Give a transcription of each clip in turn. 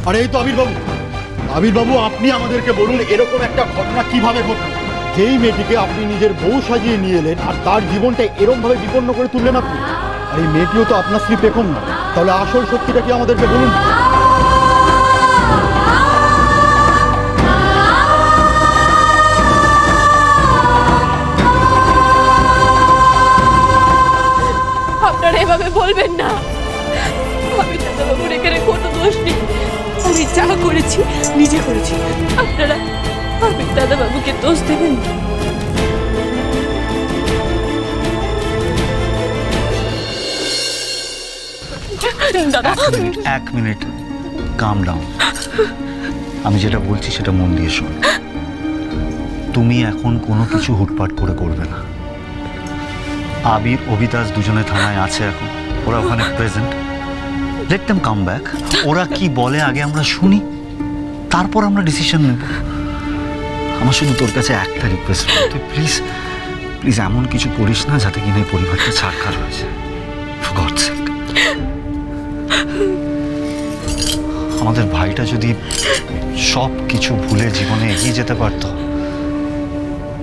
আরে এই তো আবির বাবু আপনি আমাদেরকে বলুন এরকম একটা ঘটনা কিভাবে ঘটলো? যেই মেয়েটিকে আপনি নিজের বউ সাজিয়ে নিয়ে এলেন আর তার জীবনটা এরকম ভাবে বিপন্ন করে তুললেন আপনি, আর এই মেয়েটিও তো আপনার স্ত্রী পেখম না, তাহলে আসল সত্যিটা কি আমাদেরকে বলুন। আপনারা এভাবে বলবেন না, আমি দাদাবাবুর এখানে কোনো দোষ নেই। আমি যা করেছি নিজে করেছি, আপনারা আমি দাদাবাবুকে দোষ দেবেন না। দাদা এক মিনিট কাম ডাউন। আমি যেটা বলছি সেটা মন দিয়ে শোন। তুমি এখন কোনো কিছু হুটপাট করে করবে না। আবির অবিতাজ দুজনে থানায় আছে এখন, ওরা ওখানে present. Let them come back. ওরা কি বলে আগে আমরা শুনি, তারপর আমরা ডিসিশন নেব। আমার শুধু তোর কাছে একটা রিকোয়েস্ট, তুই প্লিজ প্লিজ এমন কিছু করিস না যাতে কিনা এই পরিবারটা ছাড়খাড় হয়ে যায়। ফর গডস সেক। আমাদের ভাইটা যদি সব কিছু ভুলে জীবনে এগিয়ে যেতে পারতো,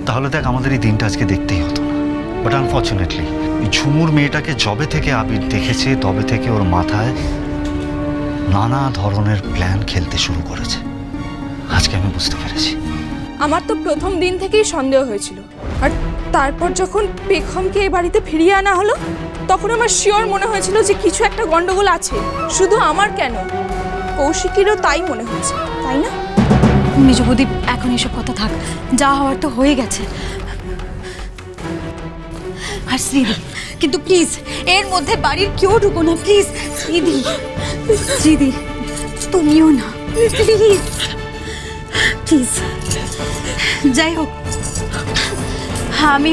তাহলে দেখ আমাদের এই দিনটা আজকে দেখতেই হতো না। বাট আনফর্চুনেটলি ঝুমুর মেয়েটাকে যবে থেকে আবির দেখেছে তবে থেকে ওর মাথায় নানা ধরনের প্ল্যান খেলতে শুরু করেছে। আজকে আমি বুঝতে পেরেছি। আমার তো প্রথম দিন থেকেই সন্দেহ হয়েছিল, আর তারপর যখন পেখমকে এই বাড়িতে ফিরিয়ে আনা হলো তখন আমার শিওর মনে হয়েছিল যে কিছু একটা গন্ডগোল আছে। শুধু আমার কেন, কৌশিকেরও তাই মনে হচ্ছে, তাই না? মেজ বৌদি এখন এসব কথা থাক, যা হওয়ার তো হয়ে গেছে। আর শ্রীদি, কিন্তু প্লিজ এর মধ্যে বাড়ির কেউ ঢুকো না প্লিজ। শ্রীদি, শ্রীদি তুমিও না প্লিজ প্লিজ। যাই হোক, আমি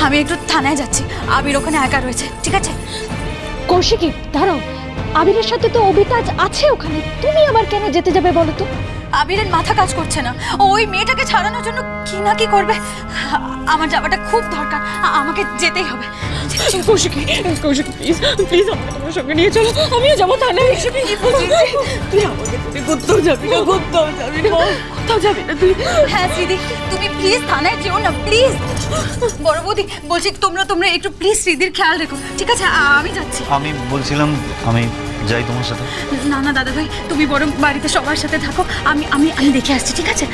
আমি একটু থানায় যাচ্ছি, আবির ওখানে একা রয়েছে, ঠিক আছে? কৌশিকী দাঁড়াও, আবিরের সাথে তো অবিতাজ আছে ওখানে, তুমি আবার কেন যেতে যাবে বলো তো? আবিরের মাথা কাজ করছে না, ও ওই মেয়েটাকে ছাড়ানোর জন্য কি না কি করবে। আমার যাওয়াটা খুব দরকার, আমাকে যেতেই হবে। কৌশিকী কৌশিকী প্লিজ প্লিজ আমাকে তোমার সঙ্গে নিয়ে চলো, আমিও যাবো থানায়। তুই আমাকে কোথাও যাবি না, কোথাও যাবি না, কোথাও যাবি না তুই। হ্যাঁ শ্রীদি, তুমি প্লিজ থানায় যেও না প্লিজ। বড় বৌদি বলছি, তোমরা একটু প্লিজ শ্রীদির খেয়াল রেখো, ঠিক আছে? আমি যাচ্ছি। আমি বলছিলাম আমি যাই তোমার সাথে। না না দাদা ভাই, তুমি বরং বাড়িতে সবার সাথে থাকো, আমি আমি আমি দেখে আসছি, ঠিক আছে?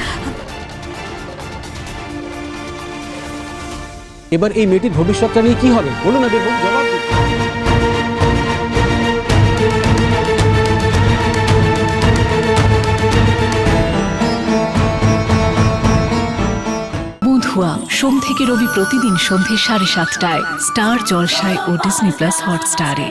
এবার এই মেয়েটির ভবিষ্যৎটা নিয়ে কি হবে বলুন না, দেখুন জবাব দিন। বন্ধুয়া সোম থেকে রবি প্রতিদিন সন্ধ্যে 7:30টায় স্টার জলসায় ও ডিজনি প্লাস হটস্টারে।